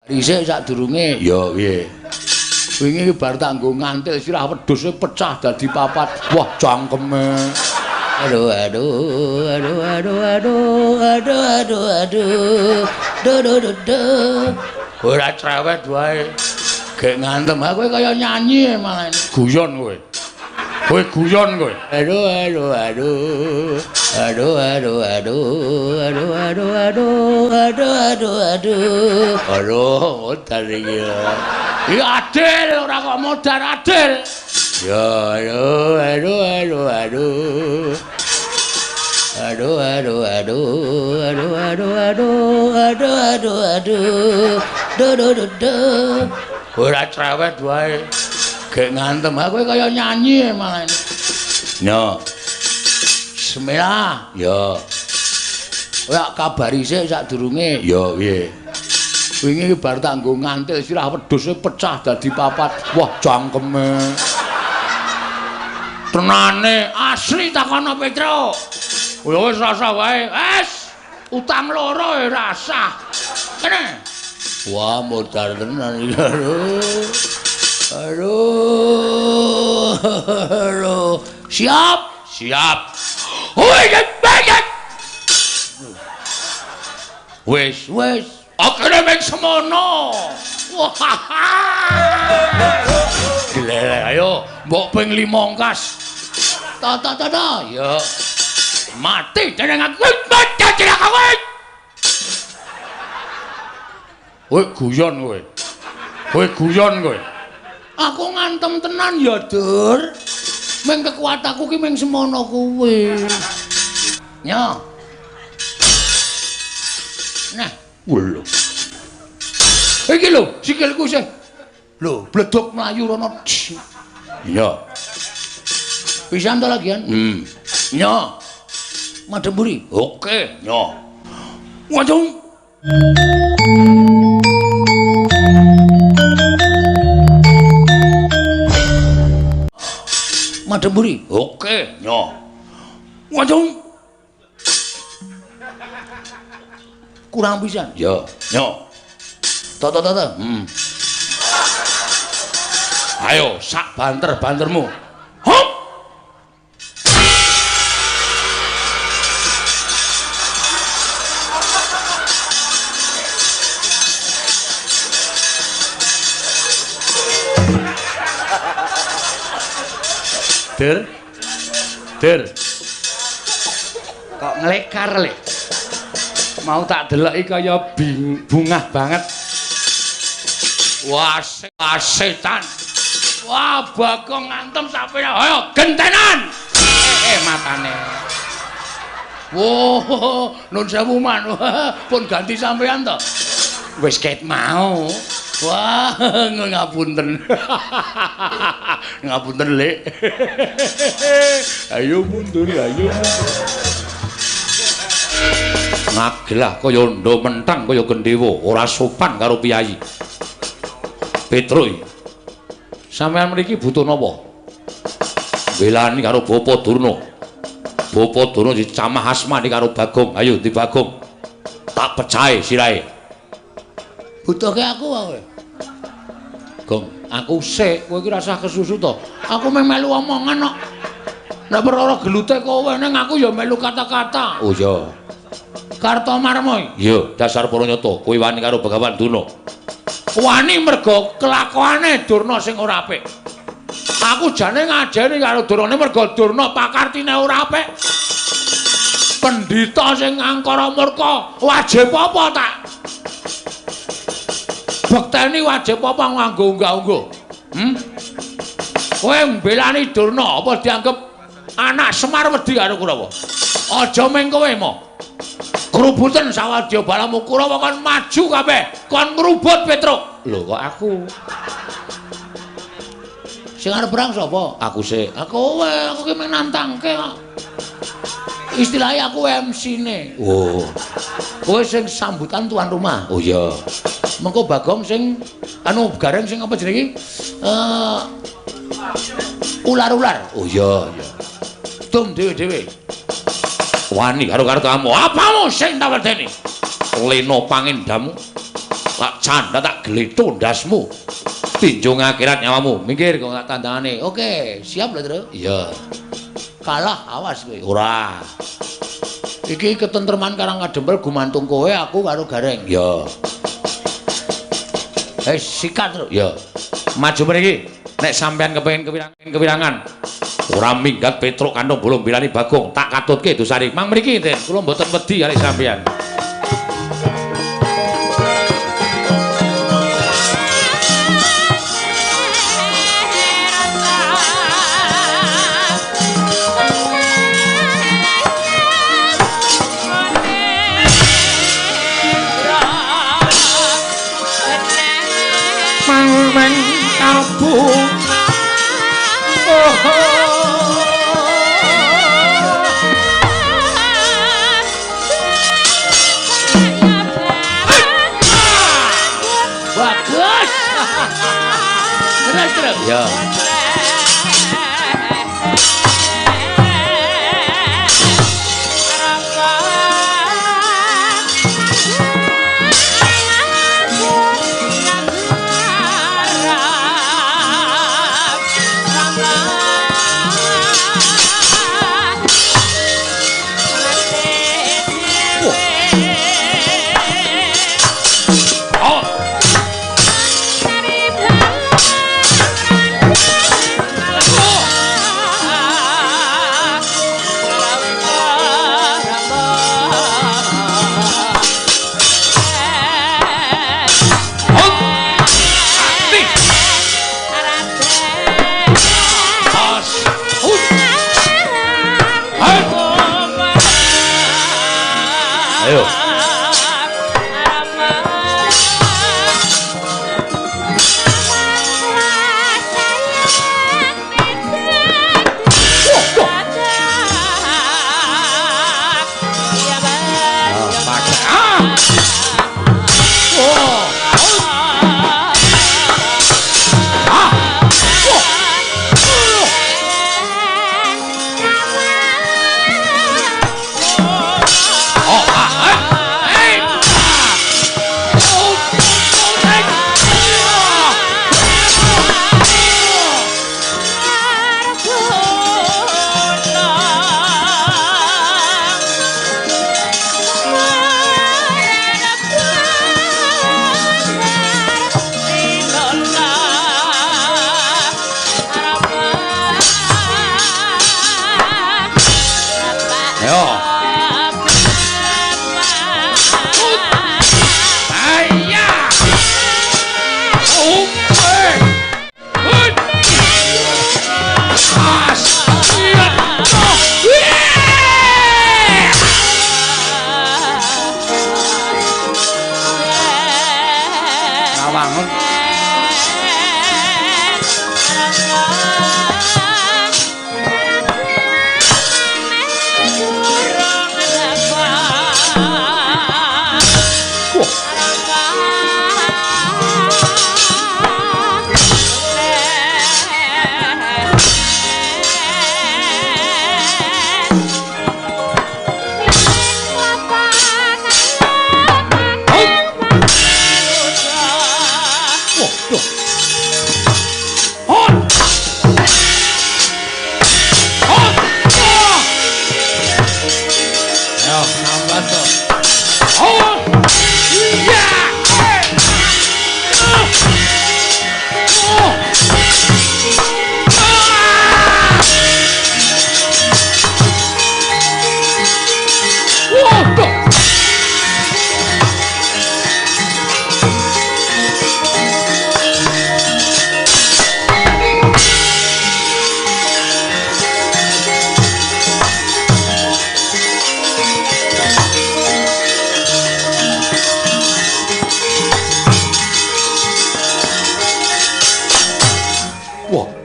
Dhisik sadurunge ya piye. Wingi bar tak nggo ngantil sirah wedhus pecah dadi papat. Wah, cangkeme. Aduh aduh aduh aduh aduh aduh aduh aduh. Duh. Ora cerewet wae. Gek ngantem aku kaya nyanyi malah guyon kowe. Kowe guyon kowe. Aduh aduh aduh. Aduh aduh aduh aduh aduh aduh aduh aduh aduh. Aduh, modar iki. Ya adil ora kok modar adil. Ya aduh aduh aduh aduh. Aduh aduh aduh aduh aduh aduh aduh aduh aduh. Duh. Ora cerewet wae. Gek ngantem aku kaya nyanyi malah. No. Bismillah. Ya. Kowe kabari sik sadurunge. Ya piye. Wingi bar tak nggo ngantil sirah wedhus pecah dadi papat. Wah, cangkeme. Tenane asli takono Petro. Ya wis rasa wae. Wis. Utang loro rasa. Kene. Wah, modar tenan iki. Aduh. Siap. Wis. Akhire mek semono. Gile, ayo, mbok ping 5 kas. Ta. Ya. Mati dening aku. Mati kowe. Kowe guyon kowe. Aku ngantem tenan ya, Dur. Ming kekuatanku ki ming semono kuwi. Nyo. Nah, lho. Iki lho, sikilku sing. Lho, bledok mlayu rono. Iya. Pisan to lagian? Nyo. Madhep mburi. Oke, nyo. Waduh. Madhep mburi. Oke, nyo. Waduh. Kurang pisan. Ya, nyo. Ta. Ayo, sak banter-bantermu. Hop. Der. Kok nglekar le? Mau tak deloki kaya bungah banget. Wah, setan. Wah, Bagong ngantem sampe. Ayo, gentenan. Matane. Wo, nun sewu man. Pun ganti sampean to. Wis ket mau. Wah, ngapunten. Ngapunten, Lek. Ayo mundur. Ngagelah kaya ndo mentang kaya gendhewa, ora sopan karo piyayi. Petruk. Sampeyan mriki butuh napa? Belani karo Bapa Durna. Bapa Durna dicamah asmani karo Bagong. Ayo di Bagong. Tak pecahe sirahe. Butuhke aku wae. Gong, aku sik, kowe iki rasah kesusu to. Aku melu omongan kok. Nek perkara gelute kowe ning aku ya melu kata-kata. Oh iya. Kartomarma. Iya, dasar para nyata, kowe wani karo Begawan Durna. Wani mergo kelakuane Durna sing ora apik. Aku jane ngajeni karo Durna mergo Durna pakartine ora apik. Pendhita sing angkara murka wajib apa tak? Bekteni wajib apa nganggo unggah-ungguh? Kowe mbelani Durna apa dianggep anak Semar wedi karo Kurawa? Aja meng kowe mo. Kerubutan Sawadya balamu Kurawa kon maju kabeh, kon ngrubut Petruk. Lho kok aku? Sing arep perang sapa? Aku sik. Aku ki meng nantangke kok. Istilahnya aku MC-ne. Oh. Kowe sing sambutan tuan rumah. Oh iya. Mengko Bagong sing gareng sing apa jenenge? Ular-ular. Oh iya. Dum dhewe-dhewe. Wani karo kamu. Apamu sing tak wedeni? Leno pangindamu. tak canda tak gelito ndasmu. Tinjung akhirat nyawamu. Minggir kok tak tandangane. Oke, siap lho, Tru? Iya. Kalah awas kowe. Ora. Iki ketentreman Karang Kadempel gumantung kowe aku karo Gareng. Ya. Sikat, Tru. Ya. Maju mriki. Nek sampean kepengin kewirangan. Ora minggat Petruk kantong bolong bilani Bagong, tak katutke dosane. Mang mriki, Den. Kula mboten wedi kali sampean. Mang kalbu bagus. Terus. Ya.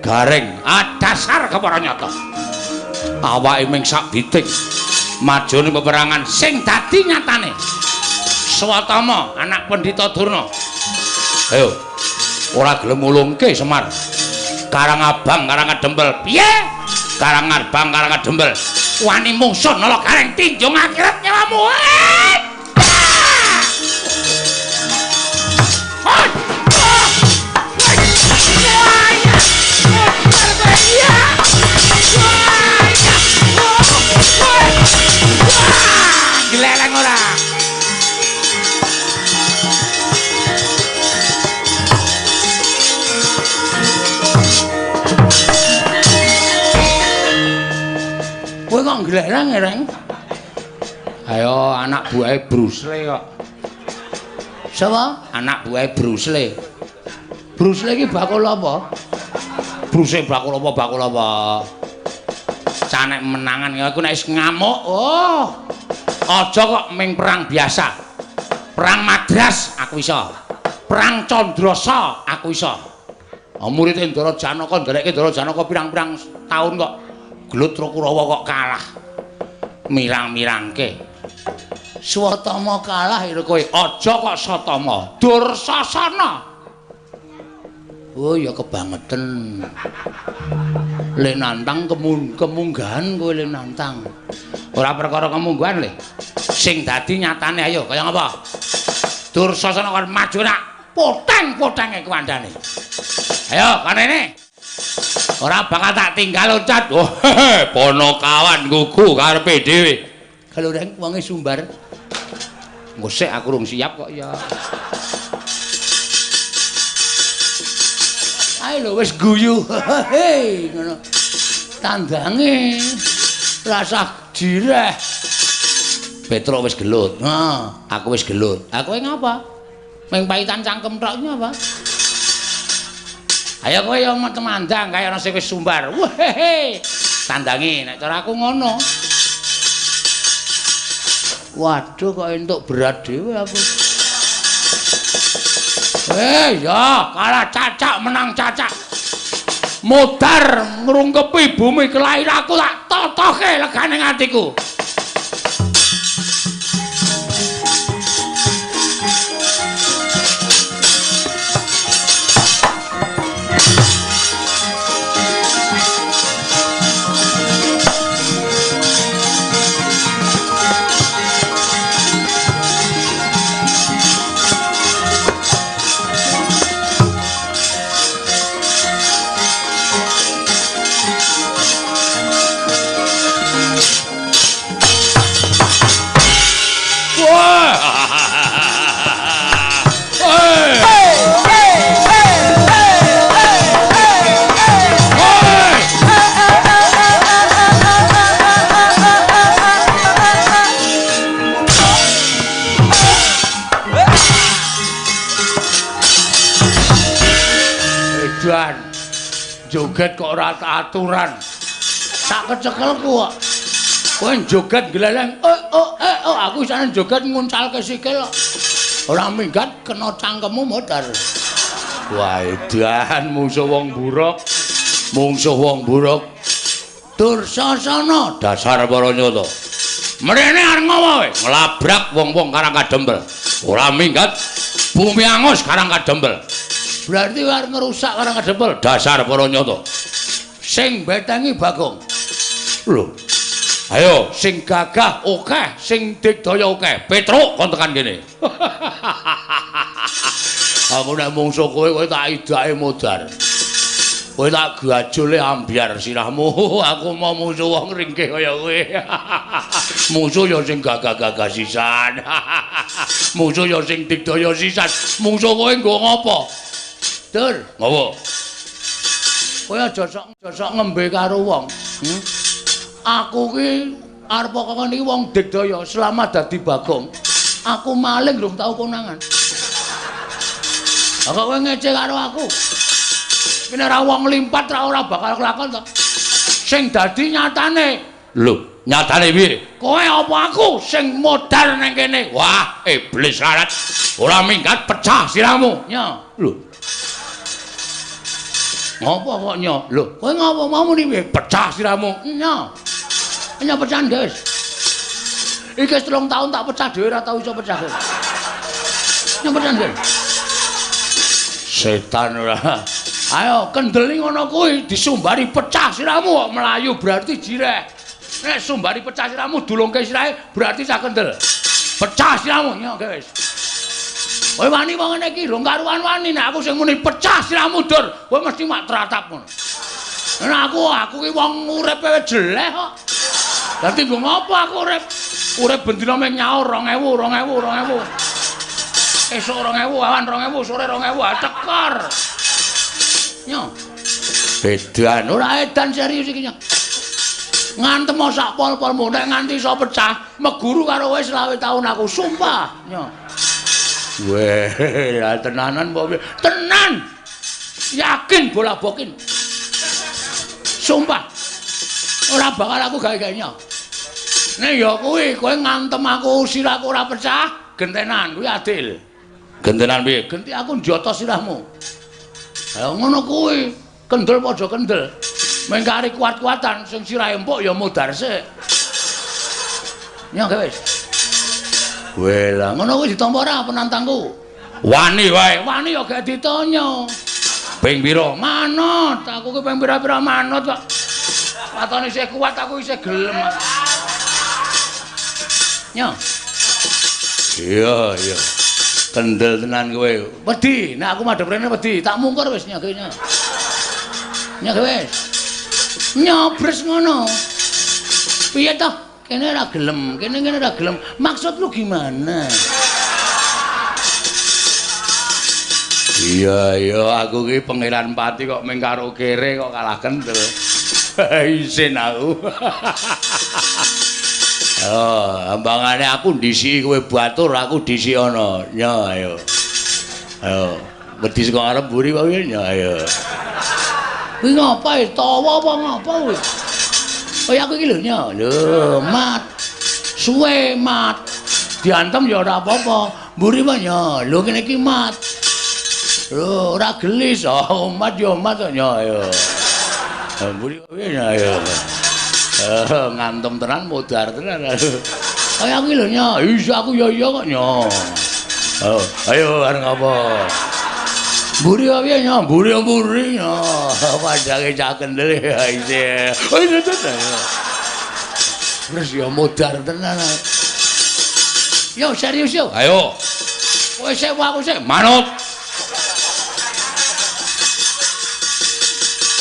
Gareng dasar kepara nyata awake ming sak biting maju ning peperangan sing dadi nyatane Swatama anak Pendhita Durna. Ayo ora gelem mulungke Semar. Karangabang Karangkedempel piye? Karangabang Karangkedempel wani mungsuh nala Gareng tinjung akhirat nyawamu. ngereng. Ayo anak buahe Bruce Lee kok. Sapa? Anak buahe Bruce Lee. Bruce Lee iki bakul apa? Bruce bakul apa? Canek menangan aku nek wis ngamuk. Oh. Aja kok ming perang biasa. Perang Madras aku iso. Perang Candrasa aku iso. Murid Ndara Janaka nderekke Ndara Janaka pirang-pirang taun kok Gelut Kurawa kok kalah. Mirang-mirangke. Swatama kalah lho kowe. Aja kok Satama. Dursasana. Oh ya kebangetan. Le nantang kemunggahan kowe le nantang. Ora perkara kemunggahan le. Sing dadi nyatane ayo kaya ngapa? Dursasana kon maju nak. Poteng-potenge kuwandane. Ayo kanene. Ora bakal tak tinggal loncat. Oh, Ponokawan gugu karepe dhewe. Kalau reng wonge sumbar. Ngosek aku rung siap kok ya. Ayo lho wis guyu. Hei ngono. Tandange rasah jireh. Petro wis gelut. Nah, aku wis gelut. Aku ngapa? Meng paitan cangkem tok apa? Ayo kowe yo temandang kaya ana sing wis sumbar. Wehehe. Tandangi nek cara aku ngono. Waduh kok entuk berat dhewe aku. Ya, kalah cacak menang cacak. Modar ngrungkepi bumi kelahiranku tak totoke legane atiku. Joget kok ora aturan. Tak kecekelku kok. Kowe joget gleleng. Aku isane joget nguncalke sikil kok. Ora minggat kena cangkemmu modar. Wah, edan musuh wong buruk. Mungsuh wong buruk. Dursasana dasar para nyata. Mrene arep ngopo kowe? Nglabrak wong-wong Karang Kadempel. Ora minggat bumi angus Karang Kadempel. Berarti arep ngerusak Karang Kadempel. Dasar para nyata. Sing betengi Bagong. Lho. Ayo sing gagah akeh, sing digdaya akeh. Petruk kon tekan kene. Aku nek mungsuh kowe tak idake modar. Kowe tak gajole ambyar sirahmu. Aku mau musuh wong ringkih kaya kowe. Musuh ya sing gagah-gagah sisan. Musuh ya sing digdaya sisan. Musuh kowe nggo ngopo? Dur, ngopo? Kowe aja sok ngembe karo wong. Aku ki arep kok niki wong digdaya selamat dadi Bagong. Aku maling durung tau konangan. Kok kowe ngece karo aku? Kene ora wong limpat ora bakal kelakon to. Sing dadi nyatane. Lho, nyatane piye? Kowe apa aku sing modal nang kene? Wah, iblis larat. Ora minggat pecah sirahmu. Nya, lho. Ngopo kok nya? Lho, kowe ngopo mau muni piye? Pecah sirahmu. Nya. Nya pecah, guys. Iki 3 tahun tak pecah dhewe ora tau iso pecah kowe. Nya pecah, guys. Setan ora. Ayo kendeli ngono kuwi disumbari pecah sirahmu kok melayu berarti jireh. Nek sumbari pecah sirahmu dulungke sirahe berarti sak kendel. Pecah sirahmu ya guys. Kowe wani wong ngene iki rong karuan wani nek aku sing muni pecah sirahmu dur, kowe mesti mak tratap ngono. Nek aku ki wong uripe jelek kok. Dadi nggo ngopo aku urip? Urip bendina mung nyaur 2000. Esuk 2000, awan 2000, sore 2000 tekor. Nyo. Edan ora edan serius iki, Nyo. Ngantem sak pol-polmu nek nganti iso pecah, meguru karo kowe 20 taun aku, sumpah. Nyo. Weh, tenanan mbok. Tenan. Yakin bola bokin. Sumpah. Ora bakal aku gawe-gawe. Nek ya kuwi kowe ngantem aku sirahku ora pecah, gentenan kuwi adil. Gentenan piye? Genti aku njotos sirahmu. Ha ngono kuwi. Kendel padha kendel. Mengkari kuat-kuatan sing sirahe empuk ya modar sik. Nyong wis. Wela, ngono kuwi ditampa ora penantangku. Wani wae, wani ya gak ditanya. Ping pira? Manut. Aku ki ping pira-pira manut kok. Watone isih kuat aku isih gelem. Nyong. Iya, iya. Kendel tenan kowe. Wedi, nek aku madhep rene wedi, tak mungkur wis nyong. Nyong wis. Nyobres ngono. Piye toh? Kene ora gelem, kene ora gelem. Maksud lu gimana? Iya, aku ki pangeran pati kok mung karo kere kok kalah kendel. Isin aku. Oh, ambangane aku ndisi kowe batur, aku ndisi ana. Nyo ayo. Ayo, wedi saka arep mburi wae nyo ayo. Kuwi ngapa tawa apa ngapa kuwi? Kaya aku iki lho nya. Lho, mat. Suwe mat. Diantem ya ora apa-apa. Mburi wae nya. Lho kene iki mat. Lho, ora gelis. Oh, mat ya mat nya ayo. Mburi wae nya ayo. Ngantem tenan modar tenan. Kaya aku iki lho nya. Iya aku ya iya kok nya. Ayo areng apa? Mburi wae nya, mburi nya. Padange cah kendel isih. Oh iya tenan. Wis ya modar tenan. Yo serius yo. Ayo. Kowe sik aku sik manut.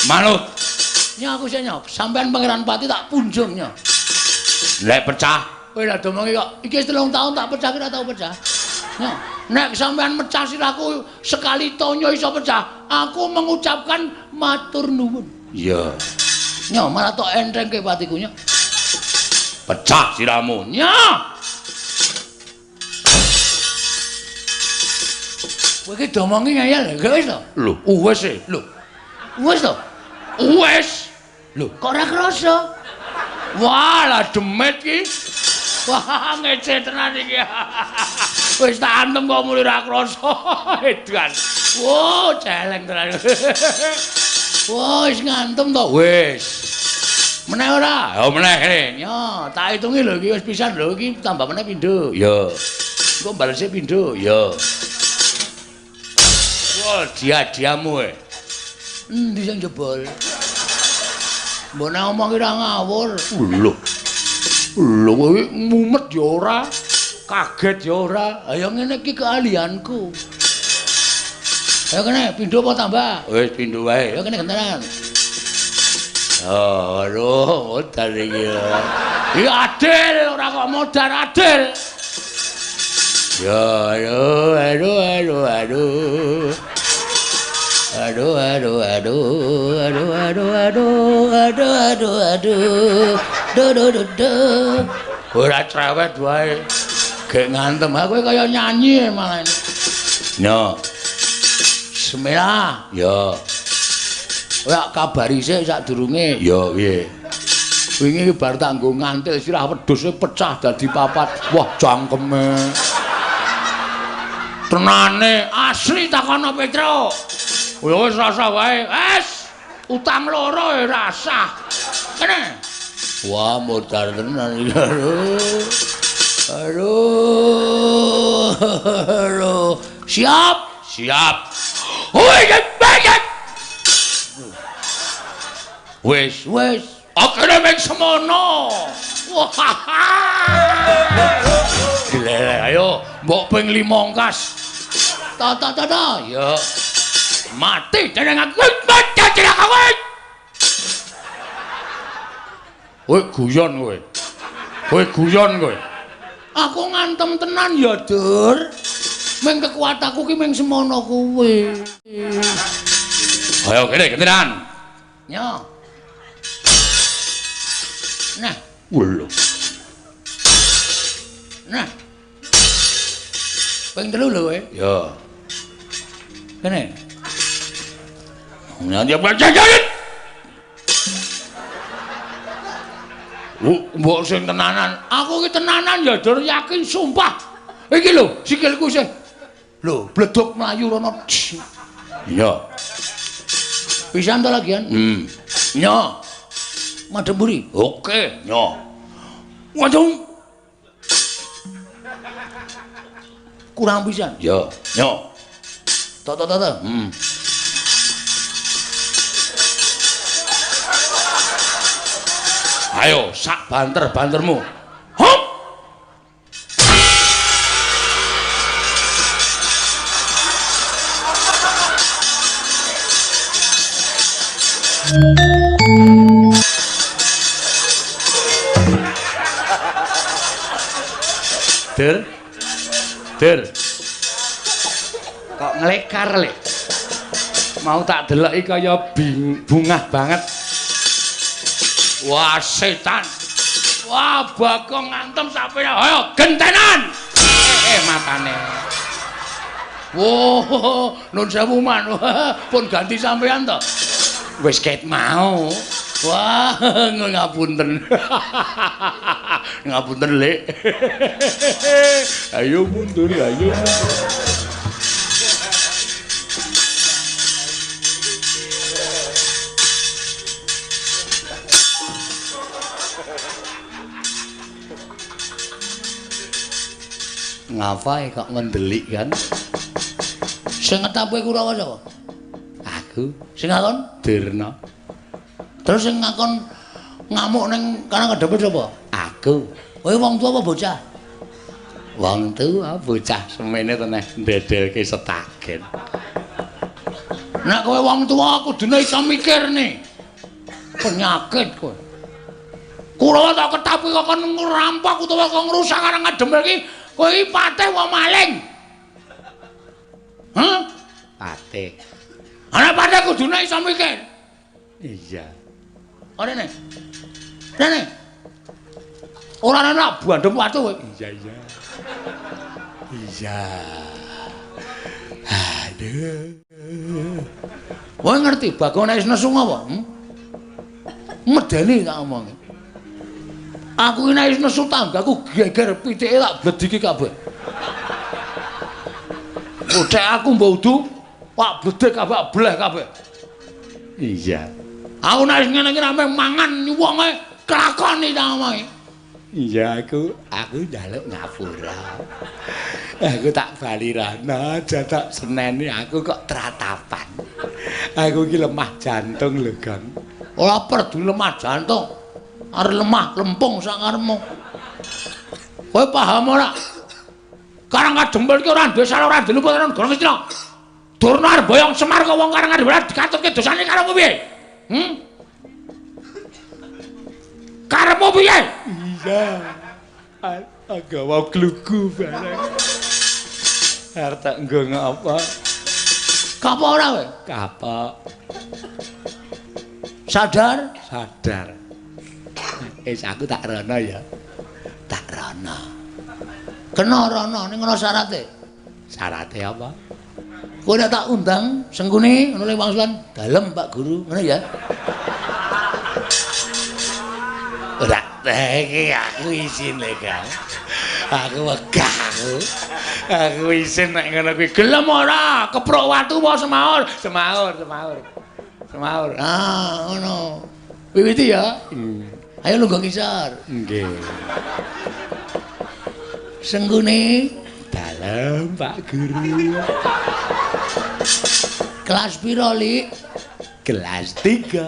Manut. Nya aku sik nya, sampean pangeran pati tak punjung nya. Lek pecah, kowe lak domongi kok iki 3 tahun tak pecah kira tau pecah. Nya, nek sampean mecah sirahku sekali tonyo iso pecah, aku mengucapkan matur nuwun. Iya. Nya malah tok entengke patiku nya. Pecah sirahmu. Nya. Kowe iki domongi ngayal gak wis to? Lho, wis e. Lho. Wis to? Wis. Lho, kok ora krasa? Wah, lah demit ki. Wah, ngece tenan iki. Wis tak antem kok mulih ra krasa. Edan. Wo, celeng tenan. Wah, wis ngantem to. Wis. Meneh ora? Ya meneh kene. Ya, tak hitungi lho iki wis pisan lho iki tambah meneh pindho. Ya. Engko balese pindho. Ya. Wah, dia-diamu e. Endi sing jebol? Mbok nek ngomong ora ngawur. Lho. Lho kowe mumet ya ora, kaget ya ora. Ayo ngene iki keahlianku. Ayo kene pindho apa tambah? Wis pindho wae. Ayo kene gentenan. Oh, aduh, modar iki. Iki adil ora kok modar adil. Ya, aduh. Ora cerewet wae. Gek ngantem aku kaya nyanyi malah. Nyo. Bismillah. Ya. Ora kabari sik sadurunge. Ya piye. Wingi bar tanggo ngantil sirah wedhus pecah dadi papat. Wah, jangkeme. Tenane asli takono Petro. Wis rasa wae. Wes. Utang loro rasa. Kene. Wah, modar tenan iki. Aduh. Siap. Wis. Akene mek semono. Wah. Gile, ayo mbok ping 5 kas. Ta. Ya. Mati dening aku. Mati dening aku. Kowe guyon kowe. Aku ngantem tenan ya, Dur. Ming kekuatanku ki ming semono kuwi. Ayo kene gentenan. Nyo. Lho. Nah. Ping 3 lho kowe. Ya. Kene. Nyanyi bajajan. Mbok sing tenanan. Aku ki tenanan ya dur yakin sumpah. Iki lho, sikilku sing. Lho, bledok mlayu rono. Iya. Pisan to lagian? Nya. Madhep mburi. Oke, nya. Waduh. Kurang pisan. Ya, nya. Tok. Ayo, sak banter-bantermu. Hop! Der. Kok nglekar lek. Mau tak deloki kaya bungah banget. Wah setan. Wah Bagong ngantem sampe ayo gentenan. Matane. Wo, nun sewu man. Pun ganti sampean to. Wis ket mau. Wah, ngapunten. Ngapunten, Lek. Ayo mundur, ayo. Ngapain kok ngendelik kan? Sing ngetape Kurawa sapa? Aku. Sing ngakon Dirna. Terus sing ngakon ngamuk ning kana kedhepe sapa? Aku. Kowe wong tuwa apa bocah? Wong tuwa bocah semene to nek ndedelke setagen. Nek kowe wong tuwa kudune iso mikir nih. Penyakit kowe. Kurawa tak ketapi kok ngerampok utawa kok ngrusak karo ngademel iki. Kowe iki patih wong maling. Hah? Patih. Ana patih kudune iso mikir. Iya. Rene. Ora ana bandem watu kowe. Iya. Aduh. Kowe ngerti Bagong nek wis nesu apa? Medeni tak omongi. Aku iki nek wis nesu tanggaku geger pitike tak blediki kabeh. Utek aku mbok udu, pak bledek kabeh bleh kabeh. Iya. Aku nek ngene iki rame mangan wonge kelakoni tak omongi. Iya aku njaluk ngapura. Aku tak bali rana aja tak seneni aku kok tratapan. Aku iki lemah jantung lho, Gang. Ora perdu lemah jantung. Arep lemah lempung sak karepmu. Kowe paham ora? Karang kadempel iki ora duwe salah ora diluput karo Negara Ngastina. Durna arep boyong Semar kok wong karang kadempel dikatutke dosane karo piye? Karepmu piye? Iya. Agawa kluku bareng. Arep tak nggo ngapa? Kapok ora kowe? Kapok. Sadar? Sadar. Aku tak rono ya. Tak rono. Kena rono ning ngono syarate. Syarate apa? Kowe nek tak undang sengkune ngono le wangsulan dalem Pak Guru, ngono ya. Ora iki aku isin le, Kang. Aku wegah aku isin nek ngono kuwi gelem ora keprok watu apa semaur? Semaur. Ah, ngono. Wiwiti ya. Ayo lungguh ngisor. Nggih. Senggune dalem Pak Guru. Kelas piro, Lik? Kelas 3.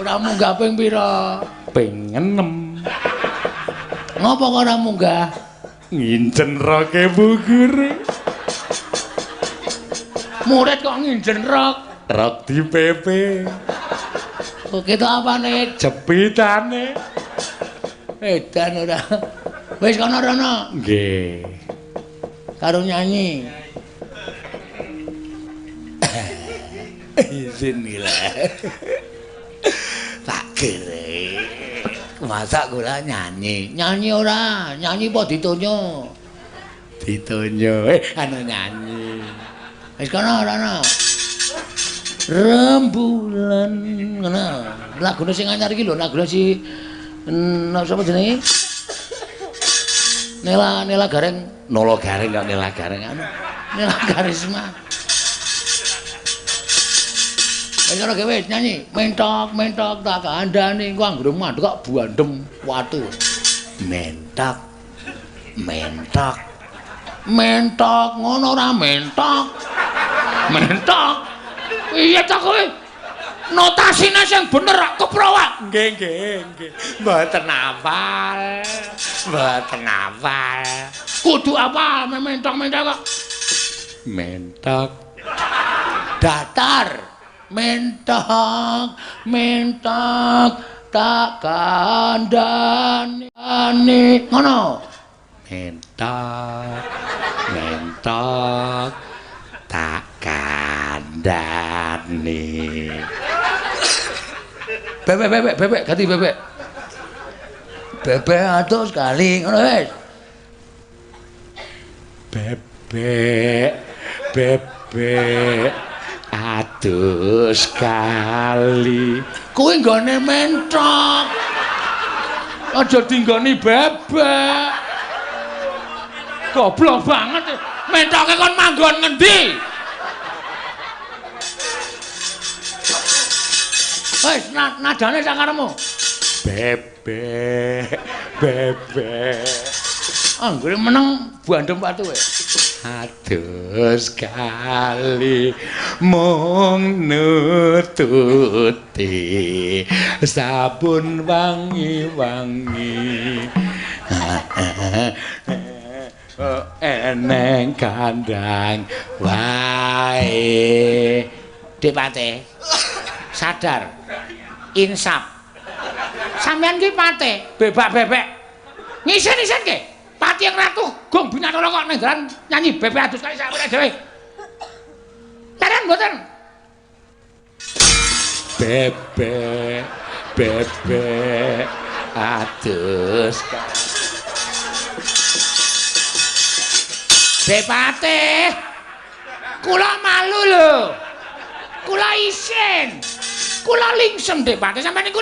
Ora munggah ping piro? Ping 6. Ngopo kok ora munggah? Nginjen roke Bu Guru. Murid kok nginjen rok? Rok di PP. Oke to apane? Jepitane. Edan ora. Wis kono rono. Nggih. Karo nyanyi. Izin lah. Tak kere. masa kula nyanyi. Nyanyi ora, nyanyi apa ditonyo? Ditonyo. Anu nyanyi. Wis kono ora. Rembulan ngono. Lagune sing anyar iki lho, lagune si sapa jenenge? Nela Gareng, Nolo Gareng kok Nela Gareng anu. Nela Karisma. Wis ora gawe nyanyi, mentok tak kandhane engko anggere mandek kok buandem watu. Mentok. Mentok ngono ora mentok. Mentok. Iya ta kowe? Notasine sing bener keprowak. Nggih. Mboten hafal. Kudu apa mentok-mentok kok. Mentok. Datar. Mentok tak kandhane ngono. Mentok tak kandhane. Bebek ganti bebek. Bebek atus kali ngono wis. Bebek atus kali. Kuwi nggone mentok. Aja dinggoni bebek. Goblok banget. Mentoke kon manggon ngendi? Wis nadane sak karepmu. Bebek. Anggere meneng buandem watu kowe. Atus kali mung nututi sabun wangi-wangi. Eneng kandang wae. Dik Pate. Sadar. Insaf. Sampeyan ki Pate, bebek. Ngisen-ngisen ki. Pati yang ratu gong Binathara kok nenggalan nyanyi bebek atus kali sakmene dhewe. Leren mboten? Bebek atus kali. Depate. Kula malu lho. Kula isin. Kula lingsem Depate sampeyan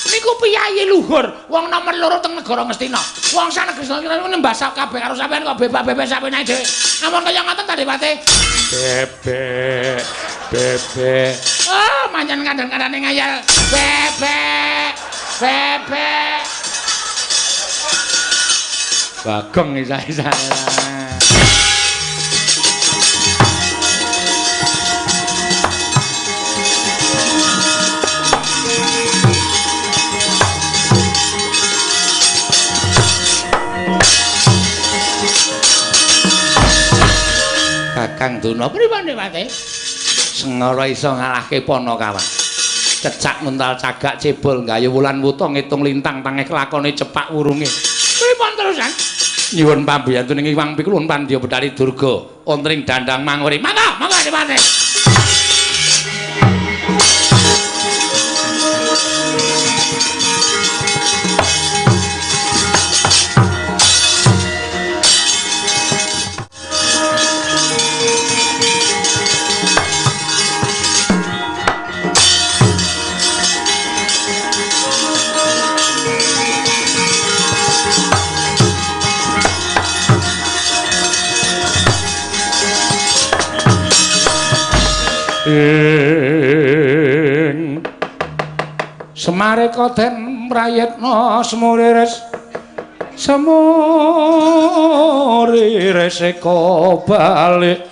niku piyayi luhur wong nomor 2 teng negara Ngastina. Wong sanegara nembah kabeh karo sampeyan kok bebek sampeyan dhewe. Ampun kaya ngoten ta Depate? Bebek. Oh, manjan kandhan-kandhane ngayal. Bebek. Bagong isa-isane. Kakang Duna pripun Pate? Sengara iso ngalahke Panakawan. Cecak mental cagak cebol gayu wulan wuta ngitung lintang tangeh lakone cepak wurunge. Pripun terusan? Nyuwun pambiyantun ing Iwang Pikulun Pandya Betari Durga, ontring dandang manguri. Mangga Pate. Semare koden mrayetna semurires eko balik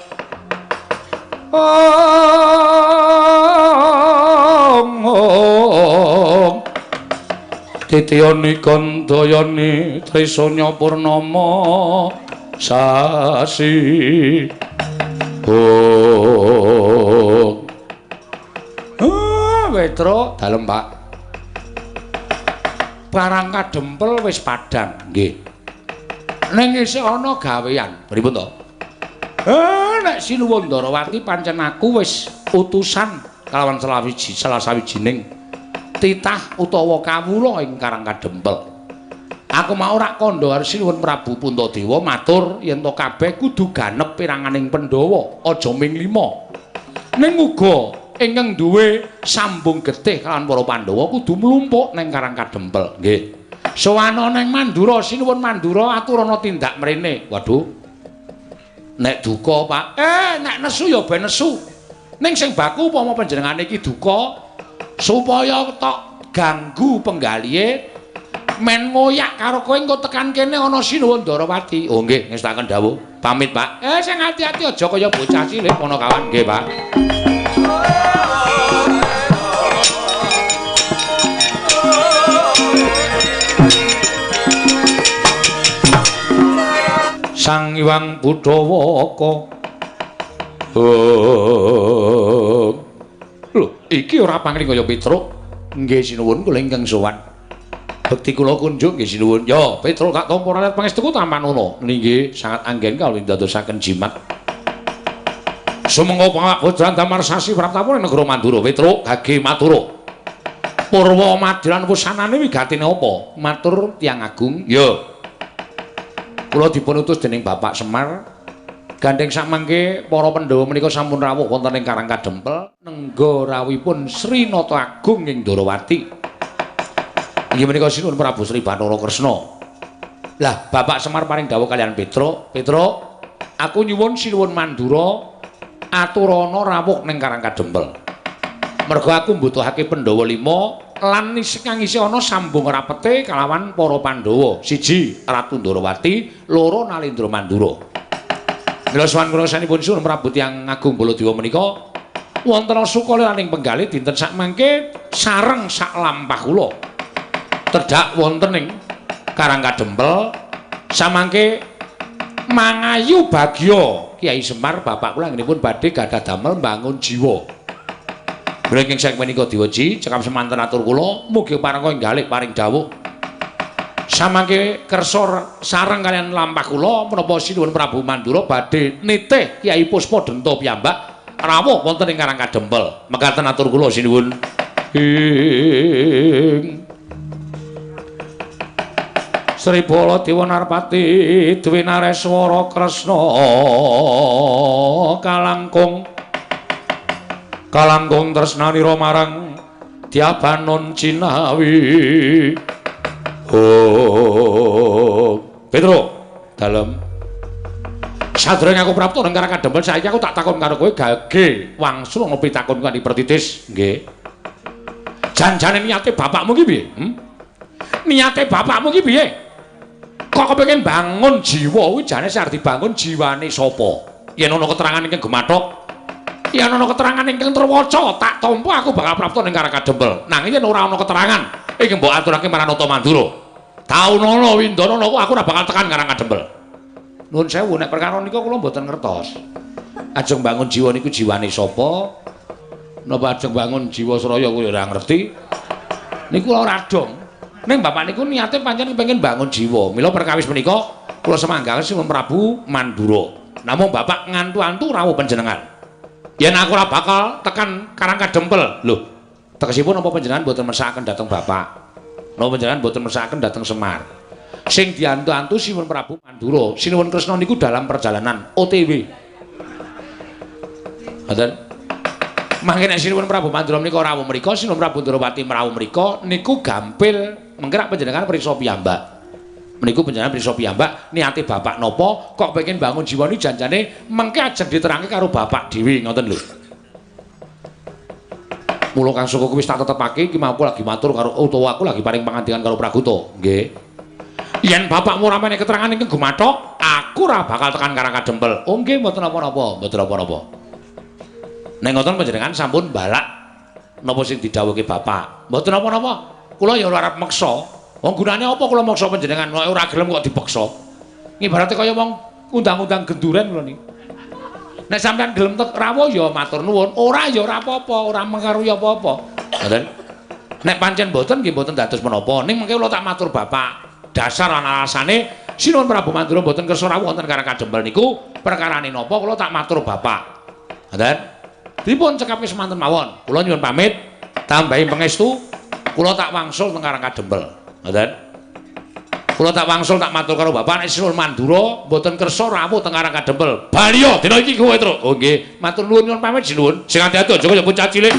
Titiyani Gandayani Trisanya Purnama sasi Wetro dalem Pak. Barang kadempel wis padhang nggih. Ning isih ana gawean. Pripun to? Nek Sinuwandarawati pancen aku wis utusan kalawan salah sawijining titah utawa kawula ing Karang Kadempel. Aku mau rak kandha Sinuwun Prabu Puntadewa matur yen to kabeh kudu ganep piranganing Pandhawa, aja ming 5. Ning uga ingkang duwe sambung getih kaliyan para Pandhawa kudu mlumpuk ning Karang Kadempel. Nggih. Sowana ning Mandura, Sinuwun Mandura aturana tindak mrene. Waduh. Nek duka, Pak. Nek nesu ya ben nesu. Ning sing baku upama panjenengane iki duka supaya tok ganggu penggalihe men ngoyak karo kowe engko tekan kene ana Sinuwun Darawati. Oh nggih, ngestaken dawuh. Pamit, Pak. Sing ati-ati aja kaya bocah cilik ana kawan nggih, Pak. Sang Hyang Budhawaka. Lho, iki ora pangling kaya Petruk. Nggih Sinuwun kula ingkang sowan. Bekti kula kunjuk nggih Sinuwun. Ya, Petruk tak tampa ralat pangestuku tampan ngono. Nggih, sangat anggen kawula ndadosaken jimat. Sumangga pangabodran damar sasi praptapun negara Mandura. Petruk gage matura. Purwa madilan wusanane wigatine apa? Matur tiyang agung. Ya. Kula dipun utus dening Bapak Semar gandeng samangke para Pandhawa menika sampun rawuh wonten ing Karang Kadempel nenggarawipun Sri Nata Agung ing Darawati. Inggih menika Sinuwun Prabu Sri Bathara Kresna. Lah Bapak Semar paring dawuh kaliyan Petruk, Petruk, aku nyuwun Sinuwun Mandura aturana rawuh ning Karang Kadempel. Merga aku mbutuhake Pandhawa 5 lan kang isih ana sambung rapete kalawan para Pandhawa. 1 Ratu Ndarawati, 2 Nalendra Mandura. Mila sowan kula sanipun Sinuwun Prabu Tiyang Agung Baladewa menika wonten sukalaning penggalih dinten sakmangke sareng sak lampah kula. Tedhak wonten ing Karang Kadempel samangke mangayu bagya Kyai Semar bapak kula ngenipun badhe gadah damel mbangun jiwa. Brengking sak menika diweji cekap semanten atur kula mugi parangka enggalih paring dawuh. Samangke kersa sareng kalian lampah kula menapa Sinuwun Prabu Mandura badhe nitih Kyai Puspadenta piyambak rawuh wonten ing Karang Kadempel. Mekaten atur kula Sinuwun. Sri Baladewa Narpati Dwi Nareswara Kresna kalangkung tresnanira marang Diabanon Cinawi. Petruk dalem sadurunge aku prapta ning Karang Kadempel saiki aku tak takon karo kowe gage wangsul ngopi takon kanthi pertitis. Nggih. Janjane niate bapakmu ki piye? Niate bapakmu ki piye? Kok kepengin bangun jiwa kuwi jane sing arep dibangun jiwane sapa? Yen ana keterangan ingkang gemathok, yen ana keterangan ingkang terwaca, tak tampa aku bakal prapta ning Karang Kadempel. Nanging yen ora ana keterangan, iki mbok aturake marang Nata Mandura. Taunana Windana aku ora bakal tekan Karang Kadempel. Nuwun sewu nek perkara nika kula mboten ngertos. Ajeng bangun jiwa niku jiwane sapa? Napa ajeng bangun jiwa Sraya kuwi ora ngerti. Niku ora dong. Ning bapak niku niate pancen kepengin bangun jiwa. Mila perkawis menika kula semanggaken Sinuwun Prabu Mandura. Namung bapak ngantu-antu rawuh panjenengan. Yen aku ora bakal tekan Karang Kadempel. Lho, tegesipun napa panjenengan boten mesakaken dhateng bapak? Napa panjenengan boten mesakaken dhateng Semar? Sing diantu-antu Sinuwun Prabu Mandura, Sinuwun Kresna niku dalam perjalanan OTW. Ngoten. Mangke nek Sinuwun Prabu Mandura menika rawuh mriku, Sinuwun Prabu Ndarawati rawuh mriku niku gampil menggerak panjenengan priksa piyambak. Meniku panjenengan priksa piyambak niate bapak napa kok pengen bangun jiwa ni janjane mengke ajeng diterangke karo bapak dhewe ngoten lho. Mula Kang Soko kuwi wis tak tetepake iki mampu lagi matur karo utawa aku lagi paring pangandikan karo Prakuta. Nggih. Yen bapakmu ora meneh keterangan ingkang gumathok, aku ora bakal tekan Karang Kadempel. Oh nggih mboten napa-napa, mboten napa-napa. Nek ngoten panjenengan sampun balak napa sing didhawuhke bapak. Mboten napa-napa. Kula ya ora arep meksa. Wong gunane apa kula maksa panjenengan ora gelem kok dipaksa. Ibarate kaya wong undang-undang genduren kula niki. Nek sampean gelem rawuh ya matur nuwun, ora ya ora apa-apa, ora mengaruhi apa-apa. Ngoten. Nek pancen mboten nggih mboten dados menapa. Ning mengke kula tak matur bapak, dasar ana alasane Sinuwun Prabu Mandura mboten kersa rawuh wonten Karang Kadempel niku perkarane napa kula tak matur bapak. Ngoten. Dipun cekapi semanten mawon. Kula nyuwun pamit, tambahi pangestu Kula tak wangsul teng Karang Kadempel. Ngoten. Kula tak wangsul tak matur karo Bapak nek Sinul Mandura mboten kersa rawuh teng Karang Kadempel. Baliya dina iki kowe, Truk. Oh nggih, matur nuwun nyuwun pamit jinuwun. Sing ati-ati aja kaya bocah cilik.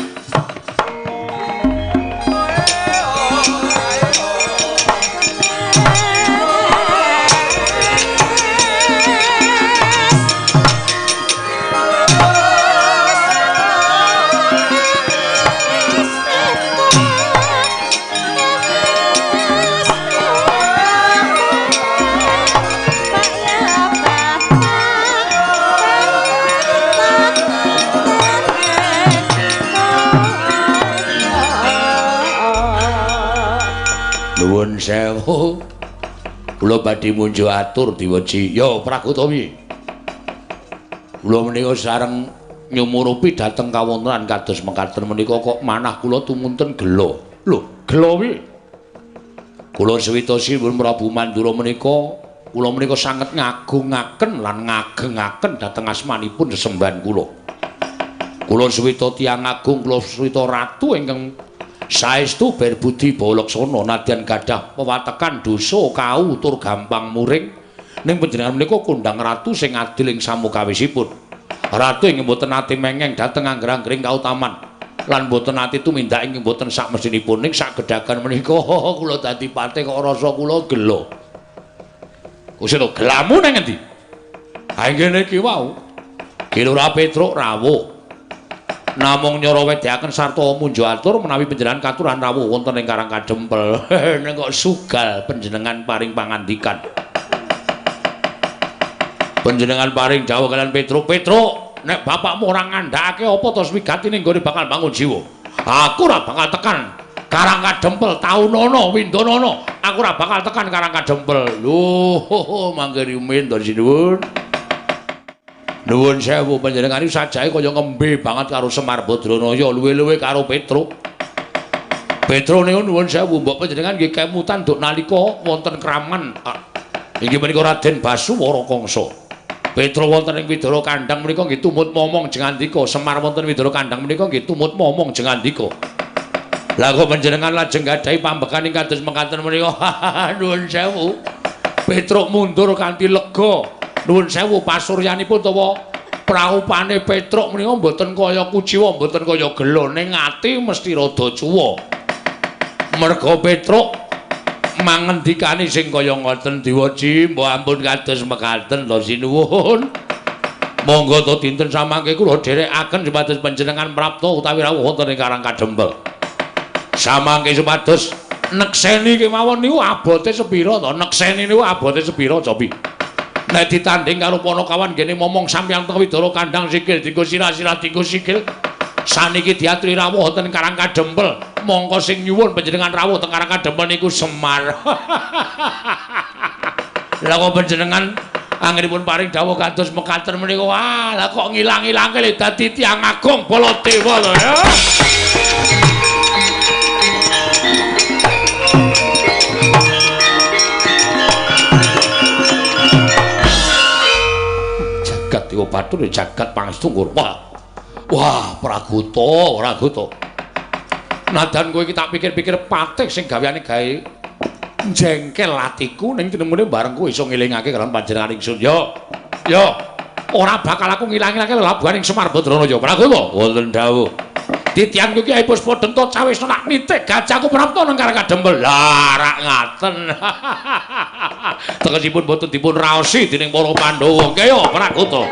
Nuwun sewu. Kula badhe munjuk atur diweji. Ya Pragotawi. Kula menika sareng nyumurupi dhateng kawontenan kados mekaten menika kok manah kula tumunten gelo. Lho, gelo piye? Kula Swita Sinuwun Prabu Mandura menika kula menika sanget ngagungaken lan ngagengaken dhateng asmanipun sesembahan kula. Kula Swita tiyang agung, kula Swita ratu ingkang saestu berbudi balaksana nadyan gadah pewatekan dosa kau tur gampang muring ning panjenengan menika kondang ratu sing adil ing samukawisipun. Ratu ing mboten nate mengeng dhateng angger-anggering kautaman lan mboten nate tumindak ing mboten sak mestinipun ning sak gedhagan menika kula dadi patih kok rasa kula gelo. Kusih to gelamu nang endi? Ha ngene iki wau. Kilura Petruk rawuh. Namung nyara wedehaken sarta munjuk atur menawi panjenengan katuran rawuh wonten ing Karang Kadempel. Nek kok sugal panjenengan paring pangandikan. Panjenengan paring dawuh kalian Petruk, Petruk, nek bapakmu ora ngandhakake apa to wigatine nggone bakal bangun jiwa. Aku ora bakal tekan Karang Kadempel taunana windanana. Aku ora bakal tekan Karang Kadempel. Lho, mangke rumin to sinuwun. Nuwun sewu panjenengan iki sajae kaya ngembe banget karo Semar Badranaya, luwe-luwe karo Petruk. Petruk niku nuwun sewu mbok panjenengan nggih kemutan nduk nalika wonten kraman. Inggih menika Raden Basuwara Kangsa. Petruk wonten ing Widara Kandhang menika nggih tumut momong jengandika, Semar wonten Widara Kandhang menika nggih tumut momong jengandika. Lah kok panjenengan lajeng gadhahi pambekan ing kados mekaten menika. Nuwun sewu. Petruk mundur kanthi lega. Nuwun sewu pasuryanipun utawa praupane Petruk menika mboten kaya kuciwa, mboten kaya gelo ning ati mesti rada cuwa. Merga Petruk mangendikani sing kaya ngoten Diwaji, mbok ampun kados mekaten to sinuwun. Monggo to dinten samangke kula dherekaken supados panjenengan prapta utawi rawuh wonten ing Karang Kadempel. Samangke supados nekseni kemawon niku abote sepira to? Nekseni niku abote sepira, Cobi? Nek ditanding karo Panakawan ngene momong sampeyan teng Widara Kandhang sikil dienggo sirah-sirah dienggo sikil. Saniki diaturi rawuh wonten Karang Kadempel. Mongko sing nyuwun panjenengan rawuh teng Karang Kadempel niku Semar. Lah kok panjenengan anggenipun paring dawuh kados mekaten menika, wah lah kok ngilang-ilangke lho dadi tiyang agung Baladewa lho ya. Dewa Bathara jagat pangestu ngurpa. Wah, Pragoto. Nadan kowe iki tak pikir-pikir patih sing gaweane gawe jengkel atiku ning tinemune bareng kowe iso ngelingake karo panjenengan ingsun. Yo. Ora bakal aku ngilang-ilangke labuhaning Semar Badranaya, Pragoto. Wonten dawuh. Titian kuwi Kyai Puspadenta cawesna nak nitik gajahku prapta nang Karang Kadempel. Lah, rak ngaten. Tegesipun boten dipun raosi dening para Pandhawa. Nggih yo, Pragoto.